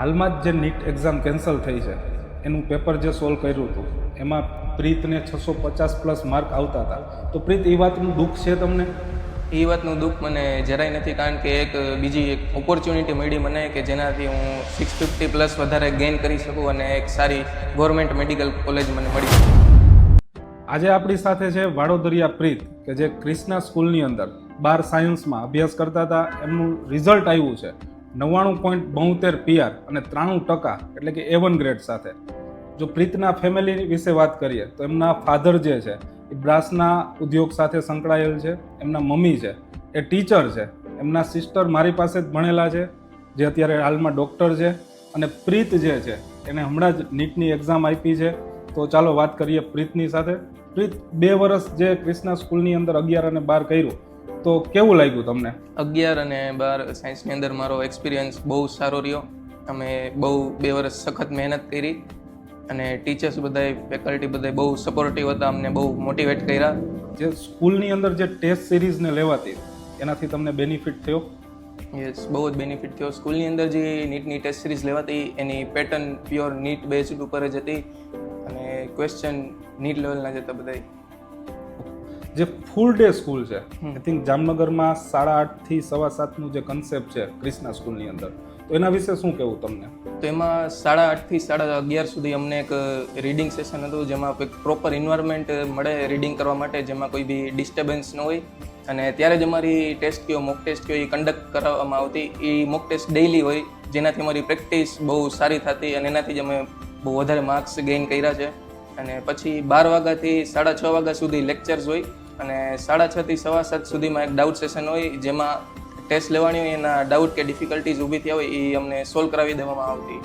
હાલમાં જ જે નીટ એક્ઝામ કેન્સલ થઈ છે એનું પેપર જે સોલ્વ કર્યું હતું એમાં પ્રીતને 650+ માર્ક આવતા હતા. તો પ્રીત, એ વાતનું દુઃખ છે તમને? એ વાતનું દુઃખ મને જરાય નથી, કારણ કે બીજી એક ઓપોર્ચ્યુનિટી મળી મને કે જેનાથી હું 650+ વધારે ગેઇન કરી શકું અને એક સારી ગવર્મેન્ટ મેડિકલ કોલેજ મને મળી. આજે આપણી સાથે છે વાડોદરિયા પ્રીત, કે જે ક્રિષ્ના સ્કૂલની અંદર 12 સાયન્સમાં અભ્યાસ કરતા હતા. એમનું રિઝલ્ટ આવ્યું છે 99.72 PR અને 93%, એટલે કે A1 ગ્રેડ સાથે. જો પ્રીતના ફેમિલી વિશે વાત કરીએ તો એમના ફાધર જે છે એ બ્રાસના ઉદ્યોગ સાથે સંકળાયેલ છે. એમના મમ્મી છે એ ટીચર છે. એમના સિસ્ટર મારી પાસે જ ભણેલા છે, જે અત્યારે હાલમાં ડૉક્ટર છે. અને પ્રીત જે છે એને હમણાં જ નીટની એક્ઝામ આપી છે. તો ચાલો વાત કરીએ પ્રીતની સાથે. પ્રીત, 2 વર્ષ જે ક્રિષ્ના સ્કૂલની અંદર 11 અને 12 કર્યું, તો કેવું લાગ્યું તમને? 11 અને 12 સાયન્સની અંદર મારો એક્સપિરિયન્સ બહુ સારો રહ્યો. અમે બહુ 2 વર્ષ સખત મહેનત કરી અને ટીચર્સ બધાય, ફેકલ્ટી બધાય બહુ સપોર્ટિવ હતા, અમને બહુ મોટિવેટ કર્યા. જે સ્કૂલની અંદર જે ટેસ્ટ સિરીઝને લેવાતી એનાથી તમને બેનિફિટ થયો? યસ, બહુ જ બેનિફિટ થયો. સ્કૂલની અંદર જે નીટની ટેસ્ટ સિરીઝ લેવાતી એની પેટર્ન પ્યોર નીટ બેઝડ ઉપર જ હતી અને ક્વેશ્ચન નીટ લેવલના જ હતા બધાય. જે ફૂલ ડે સ્કૂલ છે, આઈ થિંક જામનગરમાં 8:30 થી 7:15નું જે કન્સેપ્ટ છે ક્રિષ્ના સ્કૂલની અંદર, તો એના વિશે શું કહેવું તમને? તો એમાં 8:30 થી 11:30 સુધી અમને એક રીડિંગ સેશન હતું, જેમાં એક પ્રોપર એન્વાયરમેન્ટ મળે રીડિંગ કરવા માટે, જેમાં કોઈ બી ડિસ્ટર્બન્સ ન હોય. અને ત્યારે જ અમારી ટેસ્ટ કયો મોક ટેસ્ટ કયો એ કન્ડક્ટ કરવામાં આવતી. એ મોક ટેસ્ટ ડેઇલી હોય, જેનાથી અમારી પ્રેક્ટિસ બહુ સારી થતી અને એનાથી જ અમે બહુ વધારે માર્ક્સ ગેઇન કર્યા છે. અને પછી 12 વાગ્યાથી 6:30 વાગ્યા સુધી લેક્ચર્સ હોય અને 6:30 થી 7:15 સુધીમાં એક ડાઉટ સેશન હોય, જેમાં ટેસ્ટ લેવાની હોય, એના ડાઉટ કે ડિફિકલ્ટીઝ ઊભી થયા હોય એ અમને સોલ્વ કરાવી દેવામાં આવતી.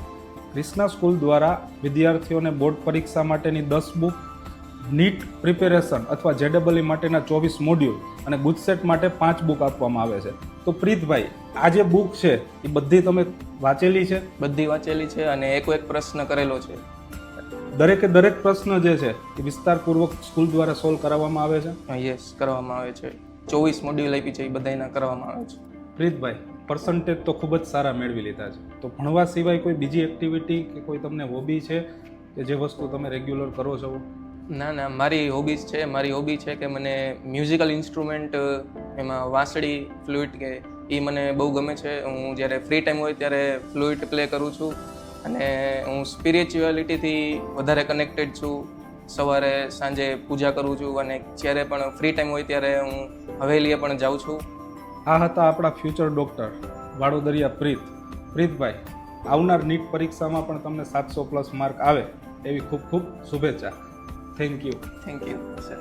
ક્રિષ્ના સ્કૂલ દ્વારા વિદ્યાર્થીઓને બોર્ડ પરીક્ષા માટેની 10 બુક, નીટ પ્રિપેરેશન અથવા JEE માટેના 24 મોડ્યુલ અને ગુજસેટ માટે 5 બુક આપવામાં આવે છે. તો પ્રીતભાઈ, આ જે બુક છે એ બધી તમે વાંચેલી છે? બધી વાંચેલી છે અને એક પ્રશ્ન કરેલો છે. દરેકે દરેક પ્રશ્ન જે છે એ વિસ્તારપૂર્વક સ્કૂલ દ્વારા સોલ્વ કરાવવામાં આવે છે? યસ, કરવામાં આવે છે. 24 મોડ્યુલ આપી છે, એ બધાના કરવામાં આવે છે. પ્રીતભાઈ, પર્સન્ટેજ તો ખૂબ જ સારા મેળવી લીધા છે. તો ભણવા સિવાય કોઈ બીજી એક્ટિવિટી કે કોઈ તમને હોબી છે કે જે વસ્તુ તમે રેગ્યુલર કરો છો? ના, મારી હોબીઝ છે. મારી હોબી છે કે મને મ્યુઝિકલ ઇન્સ્ટ્રુમેન્ટ, એમાં વાંસળી, ફ્લુઇટ કે એ મને બહુ ગમે છે. હું જ્યારે ફ્રી ટાઈમ હોય ત્યારે ફ્લુઇટ પ્લે કરું છું અને હું સ્પિરિચ્યુઆલિટીથી વધારે કનેક્ટેડ છું. સવારે સાંજે પૂજા કરું છું અને જ્યારે પણ ફ્રી ટાઈમ હોય ત્યારે હું હવેલીએ પણ જાઉં છું. આ હતા આપણા ફ્યુચર ડૉક્ટર વાડોદરિયા પ્રીત. પ્રીતભાઈ, આવનાર નીટ પરીક્ષામાં પણ તમને 700+ માર્ક આવે એવી ખૂબ ખૂબ શુભેચ્છા. Thank you. Thank you sir.